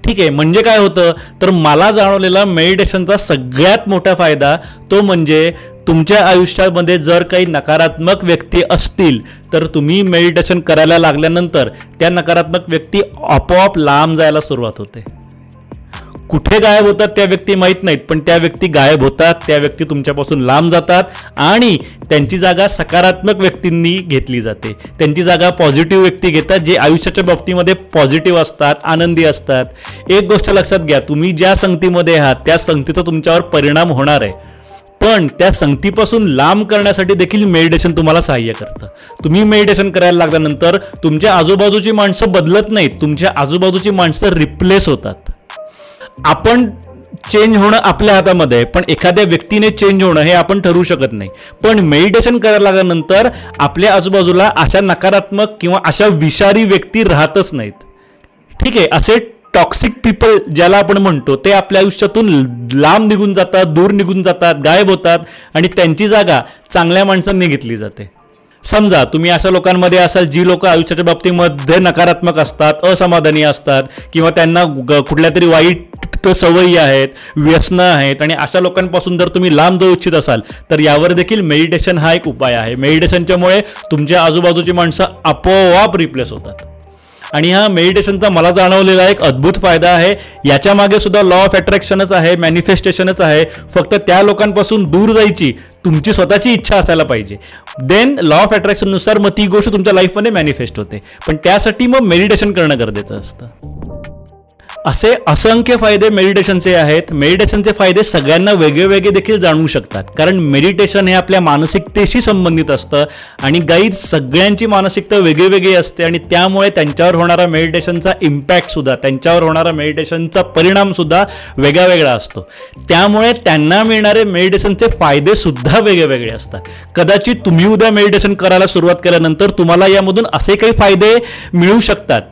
ठीक आहे. म्हणजे काय होतं, तर मला जाणवलेला मेडिटेशनचा सगळ्यात मोठा फायदा तो म्हणजे तुमच्या आयुष्यामध्ये जर काही नकारात्मक व्यक्ती असतील तर तुम्ही मेडिटेशन करायला लागल्यानंतर त्या नकारात्मक व्यक्ती आपोआप लांब जायला सुरुवात होते. कुठे गायब होतात त्या व्यक्ती माहीत नाहीत, पण त्या व्यक्ती गायब होतात, त्या व्यक्ती तुमच्यापासून लांब जातात आणि त्यांची जागा सकारात्मक व्यक्तींनी घेतली जाते. त्यांची जागा पॉझिटिव्ह व्यक्ती घेतात जे आयुष्याच्या बाबतीमध्ये पॉझिटिव्ह असतात, आनंदी असतात. एक गोष्ट लक्षात घ्या, तुम्ही ज्या संगतीमध्ये आहात त्या संगतीचा तुमच्यावर परिणाम होणार आहे, पण त्या संगतीपासून लांब करण्यासाठी देखील मेडिटेशन तुम्हाला सहाय्य करतं. तुम्ही मेडिटेशन करायला लागल्यानंतर तुमच्या आजूबाजूची माणसं बदलत नाहीत, तुमच्या आजूबाजूची माणसं रिप्लेस होतात. आपण चेंज होणं आपल्या हातामध्ये आहे, पण एखाद्या व्यक्तीने चेंज होणं हे आपण ठरवू शकत नाही. पण मेडिटेशन करायला लागल्यानंतर आपल्या आजूबाजूला अशा नकारात्मक किंवा अशा विषारी व्यक्ती राहतच नाहीत. ठीक आहे. असे टॉक्सिक पीपल ज्याला आपण म्हणतो ते आपल्या आयुष्यातून लांब निघून जातात, दूर निघून जातात, गायब होतात आणि त्यांची जागा चांगल्या माणसांनी घेतली जाते. समजा तुम्ही अशा लोकांमध्ये असाल जी लोक आयुष्याच्या बाबतीमध्ये नकारात्मक असतात, असमाधानी असतात किंवा त्यांना कुठल्या तरी वाईट सवयी आहेत, व्यसनं आहेत, आणि अशा लोकांपासून जर तुम्ही लांब जाऊ इच्छित असाल तर यावर देखील मेडिटेशन हा एक उपाय आहे. मेडिटेशनच्यामुळे तुमच्या आजूबाजूची माणसं आपोआप रिप्लेस होतात. आणि हा मेडिटेशनचा मला जाणवलेला एक अद्भुत फायदा आहे. याच्या मागे सुद्धा लॉ ऑफ अट्रॅक्शनच आहे, मॅनिफेस्टेशनच आहे. फक्त त्या लोकांपासून दूर जायची तुमची स्वतःची इच्छा असायला पाहिजे. देन लॉ ऑफ अट्रॅक्शननुसार मग ती गोष्ट तुमच्या लाईफमध्ये मॅनिफेस्ट होते. पण त्यासाठी मग मेडिटेशन करणं गरजेचं असतं. असे असंख्य फायदे मेडिटेशनचे आहेत. मेडिटेशनचे फायदे सगळ्यांना वेगळे देखील जाणवू शकतात, कारण मेडिटेशन हे आपल्या मानसिकतेशी संबंधित असतं. आणि गाईज सगळ्यांची मानसिकता वेगळी असते आणि त्यामुळे त्यांच्यावर होणारा मेडिटेशनचा इम्पॅक्ट सुद्धा, त्यांच्यावर होणारा मेडिटेशनचा परिणाम सुद्धा वेगळा असतो. त्यामुळे त्यांना मिळणारे मेडिटेशनचे फायदे सुद्धा वेगळे असतात. कदाचित तुम्ही उद्या मेडिटेशन करायला सुरुवात केल्यानंतर तुम्हाला यामधून असे काही फायदे मिळू शकतात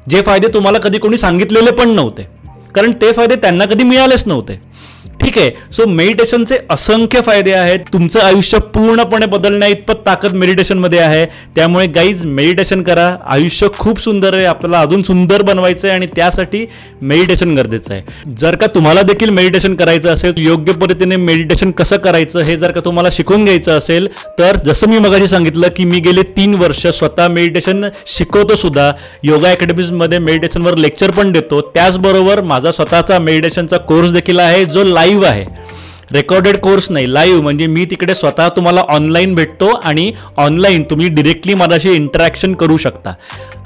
जे फायदे तुम्हाला कधी कोणी सांगितलेले पण नव्हते, कारण ते फायदे त्यांना कधी मिळालेच नव्हते. ठीक आहे. सो मेडिटेशनचे असंख्य फायदे आहेत. तुमचं आयुष्य पूर्णपणे बदलण्या इतपत ताकद मेडिटेशनमध्ये आहे. त्यामुळे गाईज मेडिटेशन करा. आयुष्य खूप सुंदर आहे, आपल्याला अजून सुंदर बनवायचं आहे आणि त्यासाठी मेडिटेशन गरजेचं आहे. जर का तुम्हाला देखील मेडिटेशन करायचं असेल, योग्य पद्धतीने मेडिटेशन कसं करायचं हे जर का तुम्हाला शिकून घ्यायचं असेल, तर जसं मी मगाशी सांगितलं की मी गेले 3 वर्ष स्वतः मेडिटेशन शिकवतो सुद्धा. योगा अकॅडमीजमध्ये मेडिटेशनवर लेक्चर पण देतो. त्याचबरोबर माझा स्वतःचा मेडिटेशनचा कोर्स देखील आहे जो लाईव्ह आहे, रेकॉर्डेड कोर्स नाही, लाईव्ह. म्हणजे मी तिकडे स्वतः तुम्हाला ऑनलाईन भेटतो आणि ऑनलाईन तुम्ही डिरेक्टली माझ्याशी इंटरॅक्शन करू शकता.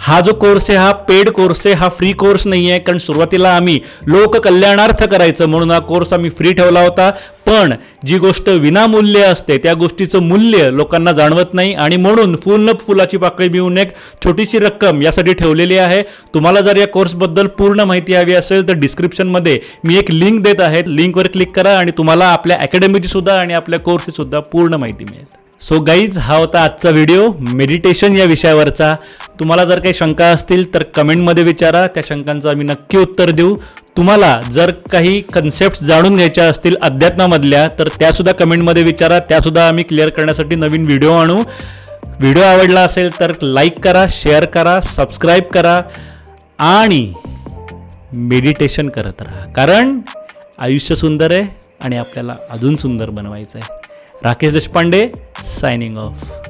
हा जो कोर्स आहे हा पेड कोर्स आहे, हा फ्री कोर्स नाही आहे, कारण सुरुवातीला आम्ही लोककल्याणार्थ करायचं म्हणून हा कोर्स आम्ही फ्री ठेवला होता. पण जी गोष्ट विनामूल्य असते त्या गोष्टीचं मूल्य लोकांना जाणवत नाही आणि म्हणून फुलाची पाकळी मिळून एक छोटीशी रक्कम यासाठी ठेवलेली आहे. तुम्हाला जर या कोर्सबद्दल पूर्ण माहिती हवी असेल तर डिस्क्रिप्शनमध्ये मी एक लिंक देत आहे, लिंकवर क्लिक करा आणि तुम्हाला आपल्या अकॅडमीची सुद्धा आणि आपल्या कोर्सची सुद्धा पूर्ण माहिती मिळेल. सो गाईज, हा होता आजचा व्हिडिओ मेडिटेशन या विषयावरचा. तुम्हाला जर काही शंका असतील तर कमेंटमध्ये विचारा, त्या शंकांचं आम्ही नक्की उत्तर देऊ. तुम्हाला जर काही कन्सेप्ट जाणून घ्यायच्या असतील अध्यात्मामधल्या तर त्यासुद्धा कमेंटमध्ये विचारा, त्यासुद्धा आम्ही क्लिअर करण्यासाठी नवीन व्हिडिओ आणू. व्हिडिओ आवडला असेल तर लाईक करा, शेअर करा, सबस्क्राईब करा आणि मेडिटेशन करत राहा, कारण आयुष्य सुंदर आहे आणि आपल्याला अजून सुंदर बनवायचं आहे. Rakesh Deshpande signing off.